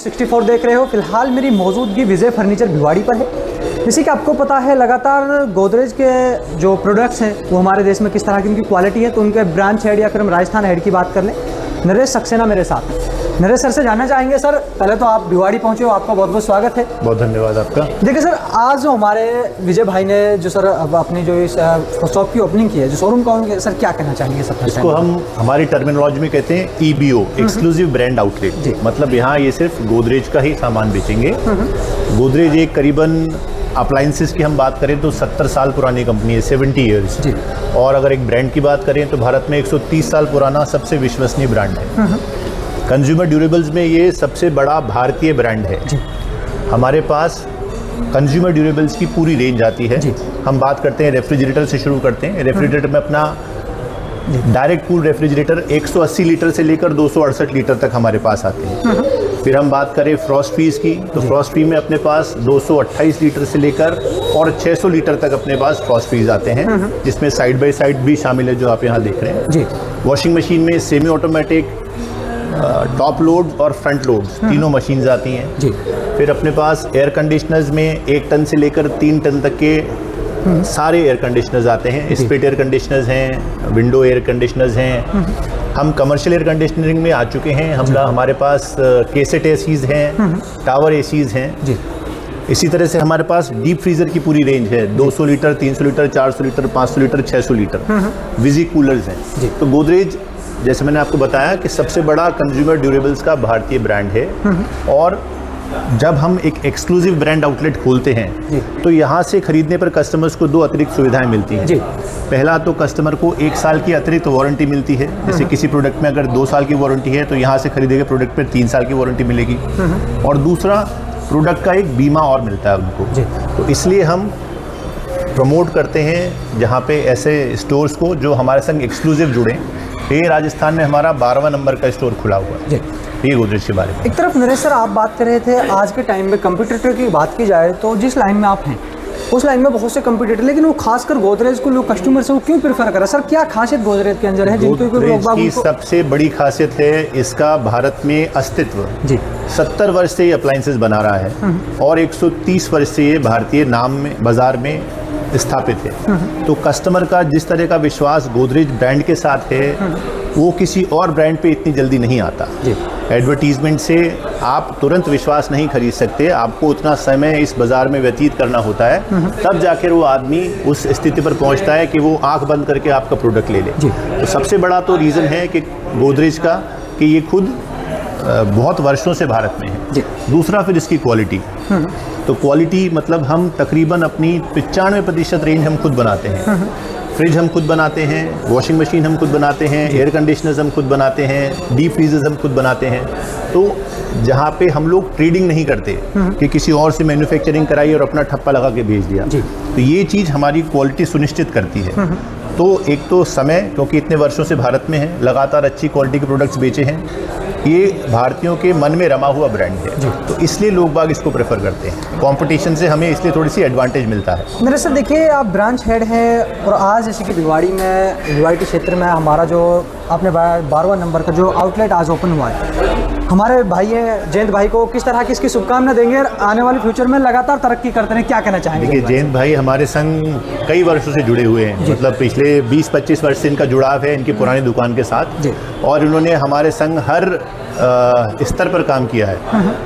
64 देख रहे हो। फिलहाल मेरी मौजूदगी विजय फर्नीचर भिवाड़ी पर है। जैसे कि आपको पता है लगातार गोदरेज के जो प्रोडक्ट्स हैं वो हमारे देश में किस तरह की उनकी क्वालिटी है, तो उनके ब्रांच हेड या फिर हम राजस्थान हेड की बात कर लें, नरेश सक्सेना मेरे साथ हैं। नरेश सर से जानना चाहेंगे, सर पहले तो आप भिवाड़ी पहुंचे हो, आपका बहुत बहुत स्वागत है। बहुत धन्यवाद आपका। देखिए सर, आज जो हमारे विजय भाई ने जो सर अपनी जो इस शॉप की ओपनिंग की है, जो शोरूम का, सर क्या कहना चाहेंगे सर? इसको हम हमारी टर्मिनोलॉजी में कहते हैं EBO, एक्सक्लूसिव ब्रांड आउटलेट। मतलब यहाँ ये सिर्फ गोदरेज का ही सामान बेचेंगे। गोदरेज एक करीबन अप्लायंसेस की हम बात करें तो 70 साल पुरानी कंपनी है, 70 ईयर्स। और अगर एक ब्रांड की बात करें तो भारत में 130 साल पुराना सबसे विश्वसनीय ब्रांड है। कंज्यूमर ड्यूरेबल्स में ये सबसे बड़ा भारतीय ब्रांड है। हमारे पास कंज्यूमर ड्यूरेबल्स की पूरी रेंज आती है। हम बात करते हैं रेफ्रिजरेटर से शुरू करते हैं। रेफ्रिजरेटर में अपना डायरेक्ट कूल रेफ्रिजरेटर 180 लीटर से लेकर 268 लीटर तक हमारे पास आते हैं। फिर हम बात करें फ्रॉस्ट फ्रीज की, तो फ्रॉस्ट फ्री में अपने पास 228 लीटर से लेकर और 600 लीटर तक अपने पास फ्रॉस्ट फ्रीज आते हैं, जिसमें साइड बाय साइड भी शामिल है जो आप यहाँ देख रहे हैं। वॉशिंग मशीन में सेमी ऑटोमेटिक, टॉप लोड और फ्रंट लोड तीनों मशीन्स आती हैं। फिर अपने पास एयर कंडीशनर्स में 1 टन से लेकर 3 टन तक के सारे एयर कंडीशनर्स आते हैं। स्प्लिट एयर कंडीशनर्स हैं, विंडो एयर कंडीशनर्स हैं। हम कमर्शियल एयर कंडीशनिंग में आ चुके हैं। हमारे पास केसेट एसीज हैं, टावर एसीज हैं। इसी तरह से हमारे पास डीप फ्रीजर की पूरी रेंज है, 200 litre, 300 litre, 400 litre, 500 litre, 600 litre. Visi coolers हैं। तो गोदरेज, जैसे मैंने आपको बताया, कि सबसे बड़ा कंज्यूमर ड्यूरेबल्स का भारतीय ब्रांड है। और जब हम एक एक्सक्लूसिव ब्रांड आउटलेट खोलते हैं तो यहाँ से खरीदने पर कस्टमर्स को 2 अतिरिक्त सुविधाएं मिलती हैं। पहला तो कस्टमर को 1 साल की अतिरिक्त वारंटी मिलती है। जैसे किसी प्रोडक्ट में अगर 2 साल की वारंटी है तो यहाँ से खरीदे गए प्रोडक्ट पर 3 साल की वारंटी मिलेगी। और दूसरा, प्रोडक्ट का एक बीमा और मिलता है उनको। तो इसलिए हम प्रमोट करते हैं जहाँ पे ऐसे स्टोर्स को जो हमारे संग एक्सक्लूसिव जुड़े। ये राजस्थान में हमारा 12वां नंबर का स्टोर खुला हुआ है। ये गोदरेज के बारे में। एक तरफ नरेश सर आप बात कर रहे थे, आज के टाइम में कंपटीटर की बात की जाए तो जिस लाइन में आप हैं उस लाइन में बहुत से कंपटीटर, लेकिन वो खासकर गोदरेज को लोग कस्टमर से वो क्यों प्रेफर कर रहे हैं? सर क्या खासियत गोदरेज के अंदर है गोदरेज की सबसे बड़ी खासियत है इसका भारत में अस्तित्व। 70 वर्ष से ये अप्लायंसेस बना रहा है और 130 वर्ष से ये भारतीय नाम में बाजार में स्थापित है। तो कस्टमर का जिस तरह का विश्वास गोदरेज ब्रांड के साथ है वो किसी और ब्रांड पे इतनी जल्दी नहीं आता। एडवर्टीजमेंट से आप तुरंत विश्वास नहीं खरीद सकते, आपको उतना समय इस बाजार में व्यतीत करना होता है, तब जाकर वो आदमी उस स्थिति पर पहुंचता है कि वो आंख बंद करके आपका प्रोडक्ट ले ले। तो सबसे बड़ा तो रीज़न है कि गोदरेज का, कि ये खुद बहुत वर्षों से भारत में है। दूसरा फिर इसकी क्वालिटी। तो क्वालिटी मतलब हम तकरीबन अपनी 95% रेंज हम खुद बनाते हैं। फ्रिज हम खुद बनाते हैं, वॉशिंग मशीन हम खुद बनाते हैं, एयर कंडीशनर्स हम खुद बनाते हैं, डीप फ्रीजर्स हम खुद बनाते हैं। तो जहाँ पे हम लोग ट्रेडिंग नहीं करते कि किसी और से मैन्युफैक्चरिंग कराई और अपना ठप्पा लगा के भेज दिया, तो ये चीज़ हमारी क्वालिटी सुनिश्चित करती है। तो एक तो समय, क्योंकि इतने वर्षों से भारत में है, लगातार अच्छी क्वालिटी के प्रोडक्ट्स बेचे हैं, ये भारतीयों के मन में रमा हुआ ब्रांड है। तो इसलिए लोग बाग इसको प्रेफर करते हैं। कंपटीशन से हमें इसलिए थोड़ी सी एडवांटेज मिलता है। मेरे सर देखिए, आप ब्रांच हेड हैं और आज जैसे कि भिवाड़ी के क्षेत्र में हमारा जो आपने 12वां नंबर का जो आउटलेट आज ओपन हुआ है, हमारे भाई है जयंत भाई को किस तरह की इसकी शुभकामना देंगे और आने वाले फ्यूचर में लगातार तरक्की करते हैं, क्या कहना चाहेंगे? देखिए, जयंत भाई हमारे संग कई वर्षों से जुड़े हुए हैं। मतलब पिछले 20-25 वर्ष से इनका जुड़ाव है इनकी पुरानी दुकान के साथ, और इन्होंने हमारे संग हर स्तर पर काम किया है।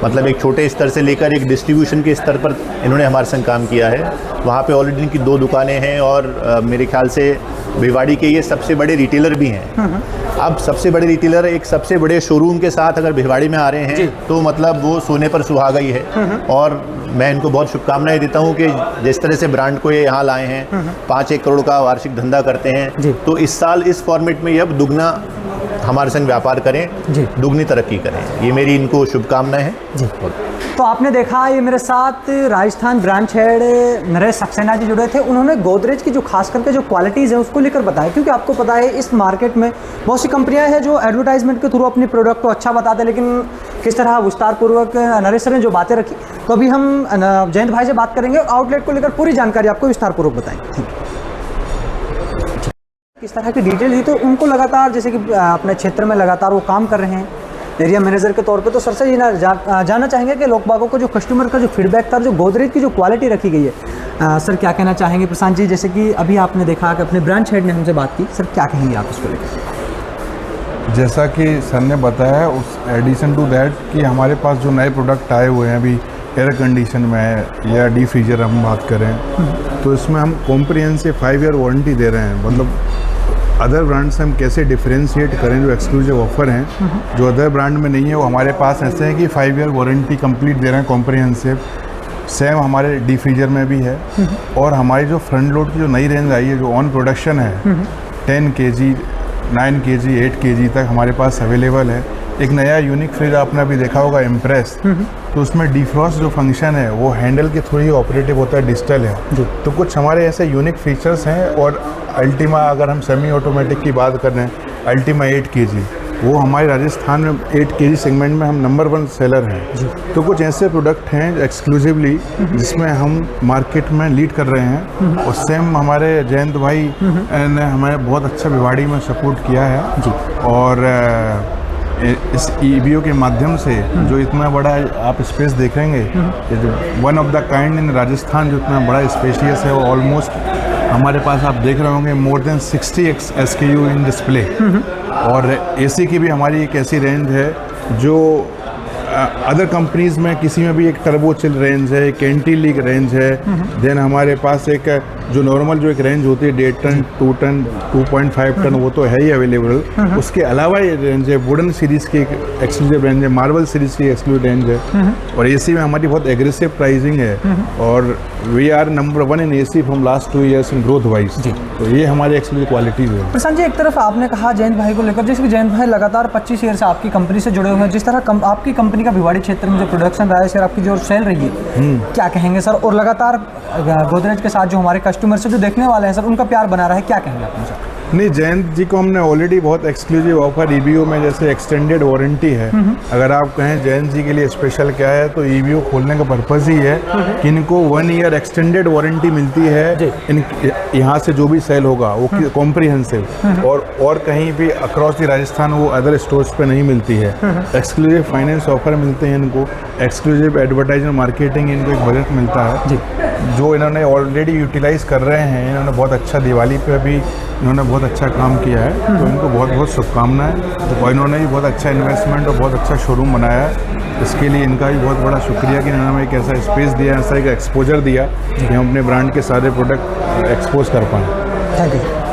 मतलब एक छोटे स्तर से लेकर एक डिस्ट्रीब्यूशन के स्तर पर इन्होंने हमारे संग काम किया है। वहाँ पे ऑलरेडी इनकी 2 दुकानें हैं और मेरे ख्याल से भिवाड़ी के ये सबसे बड़े रिटेलर भी हैं। अब सबसे बड़े रिटेलर एक सबसे बड़े शोरूम के साथ अगर भिवाड़ी में आ रहे हैं तो मतलब वो सोने पर सुहागा ही है। और मैं इनको बहुत शुभकामनाएं देता हूं कि जिस तरह से ब्रांड को ये यहाँ लाए हैं, 5-1 करोड़ का वार्षिक धंधा करते हैं, तो इस साल इस फॉर्मेट में ये अब दुगना हमारे संग व्यापार करें, दुगनी तरक्की करें, ये मेरी इनको शुभकामनाएं हैं। तो आपने देखा, ये मेरे साथ राजस्थान ब्रांच हेड नरेश सक्सेना जी जुड़े थे। उन्होंने गोदरेज की जो खास करके जो क्वालिटीज़ है उसको लेकर बताया, क्योंकि आपको पता है इस मार्केट में बहुत सी कंपनियां हैं जो एडवर्टाइजमेंट के थ्रू अपनी प्रोडक्ट को अच्छा बताते हैं, लेकिन किस तरह विस्तारपूर्वक नरेश सर ने जो बातें रखी, तो अभी हम जयंत भाई से बात करेंगे और आउटलेट को लेकर पूरी जानकारी आपको विस्तारपूर्वक बताएंगे। किस तरह की डिटेल थी, तो उनको लगातार जैसे कि अपने क्षेत्र में लगातार वो काम कर रहे हैं, एरिया मैनेजर के तौर पे, तो सर से ये जानना चाहेंगे कि लोग बागों को जो कस्टमर का जो फीडबैक था, जो गोदरेज की जो क्वालिटी रखी गई है, सर क्या कहना चाहेंगे प्रशांत जी? जैसे कि अभी आपने देखा कि अपने ब्रांच हेड ने हमसे बात की, सर क्या कहेंगे आप इसको लेकर? जैसा कि सर ने बताया, उस एडिशन टू दैट कि हमारे पास जो नए प्रोडक्ट आए हुए हैं अभी एयर कंडीशन में है या डी फ्रीजर हम बात करें, तो इसमें हम कॉम्प्रिहेंसिव 5 ईयर वारंटी दे रहे हैं। मतलब अदर ब्रांड से हम कैसे डिफरेंशिएट करें, जो एक्सक्लूसिव ऑफर हैं जो अदर ब्रांड में नहीं है, वो हमारे पास ऐसे हैं कि 5 ईयर वारंटी कंप्लीट दे रहे हैं कॉम्प्रिहेंसिव। सेम हमारे डी फ्रीजर में भी है। और हमारी जो फ्रंट लोड की जो नई रेंज आई है, जो ऑन प्रोडक्शन है, 10 kg, 9 kg, 8 kg तक हमारे पास अवेलेबल है। एक नया यूनिक फ्रिज आपने अभी देखा होगा इम्प्रेस, तो उसमें डिफ्रॉस्ट जो फंक्शन है वो हैंडल के थ्रू ही ऑपरेटिव होता है, डिजिटल है। तो कुछ हमारे ऐसे यूनिक फीचर्स हैं। और अल्टीमा, अगर हम सेमी ऑटोमेटिक की बात कर रहे हैं, अल्टीमा 8 kg, वो हमारे राजस्थान में 8 kg सेगमेंट में हम नंबर 1 सेलर हैं। तो कुछ ऐसे प्रोडक्ट हैं एक्सक्लूसिवली जिसमें हम मार्केट में लीड कर रहे हैं। और सेम हमारे जयंत भाई ने हमें बहुत अच्छा भिवाड़ी में सपोर्ट किया है। और इस EBO के माध्यम से जो इतना बड़ा आप स्पेस देखेंगे, ये जो one of the kind in Rajasthan, जो इतना बड़ा स्पेशियस है, वो ऑलमोस्ट हमारे पास आप देख रहे होंगे more than 60 SKU in display. और AC की भी हमारी एक ऐसी रेंज है जो अदर कंपनीज़ में किसी में भी एक टर्बो चिल रेंज है, एक कैंटिलीग रेंज है। देन हमारे पास एक जो नॉर्मल जो एक रेंज होती है 1.5 टन, 2 टन, 2.5 टन, वो तो है ही अवेलेबल। उसके अलावा ये रेंज है वुडन सीरीज़ की एक एक्सक्लूसिव रेंज है, मार्बल सीरीज़ की एक्सक्लूसिव रेंज है। और AC में हमारी बहुत एग्रेसिव प्राइसिंग है। और we are number 1 in AC from last 2 years in growth wise. तो ये हमारी एक्सक्लूसिव क्वालिटीज़ है। प्रशांत जी, एक तरफ आपने कहा जयंत भाई को लेकर, जैसे कि जयंत भाई लगातार 25 ईयर से आपकी कंपनी से जुड़े हुए हैं, जिस तरह आपकी कंपनी का भिवाड़ी क्षेत्र में जो प्रोडक्शन रहा है सर, आपकी जो सेल रही है, क्या कहेंगे सर? और लगातार गोदरेज के साथ जो हमारे कस्टमर से जो देखने वाले हैं सर, उनका प्यार बना रहा है, क्या कहेंगे आप सर? नहीं, जयंत जी को हमने ऑलरेडी बहुत एक्सक्लूसिव ऑफर EBO में, जैसे एक्सटेंडेड वारंटी है। अगर आप कहें जयंत जी के लिए स्पेशल क्या है, तो EBO खोलने का पर्पज़ ही है कि इनको 1 ईयर एक्सटेंडेड वारंटी मिलती है। इन यहाँ से जो भी सेल होगा वो कॉम्प्रिहेंसिव, और कहीं भी अक्रॉस द राजस्थान वो अदर स्टोर्स पे नहीं मिलती है। एक्सक्लूसिव फाइनेंस ऑफर मिलते हैं इनको, एक्सक्लूसिव एडवर्टाइजमेंट मार्केटिंग, इनको एक बजट मिलता है जो इन्होंने ऑलरेडी यूटिलाइज़ कर रहे हैं। इन्होंने बहुत अच्छा, दिवाली पे भी इन्होंने बहुत अच्छा काम किया है, तो इनको बहुत बहुत शुभकामनाएं। और इन्होंने भी बहुत अच्छा इन्वेस्टमेंट और बहुत अच्छा शोरूम बनाया है। इसके लिए इनका भी बहुत बड़ा शुक्रिया कि इन्होंने हमें एक ऐसा स्पेस दिया, ऐसा एक एक्सपोजर दिया कि हम अपने ब्रांड के सारे प्रोडक्ट एक्सपोज कर पाएँ। Thank you.